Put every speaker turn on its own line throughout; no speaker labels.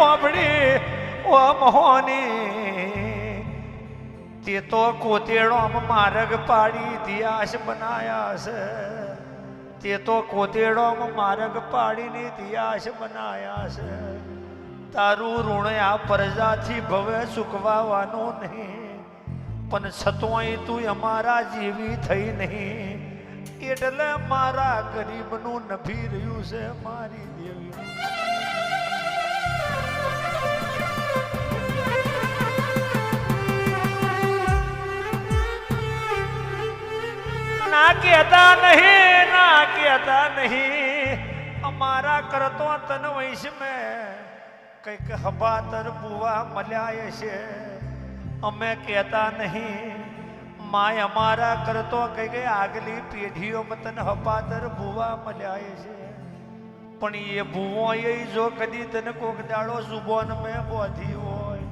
હોબડી ઓ મોહની તે તો કોતેડો માર્ગ પાડી દિયાશ બનાયા છે તે તો કોતેડો માર્ગ પાડીને દિયાશ બનાયા છે તારું ઋણ આ પ્રજાથી ભવે ચૂકવાનું નહીં પણ છતોય તું અમારા જેવી થઈ નહીં એટલે મારા ગરીબનું નભી રહ્યું છે મારી દેવી ના કહેતા નહીં અમારા કરતો તન વૈશ મેં કઈક હબાતર બુવા મળ્યા છે અમે કહેતા નહીં માય અમારા કરતો કઈક આગલી પેઢીઓ તન હબાતર બુવા મળ્યા છે પણ એ ભૂવો એ જો કદી તને કોક દાડો સુબોન મેં બોધી હોય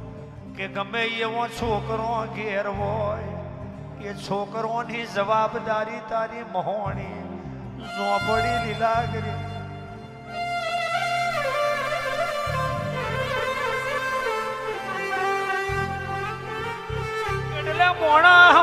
કે ગમે એવો છોકરો ઘેર હોય એ છોકરોની જવાબદારી તારી મહોણી ઝોપડી લીલાગરી એટલે મોણા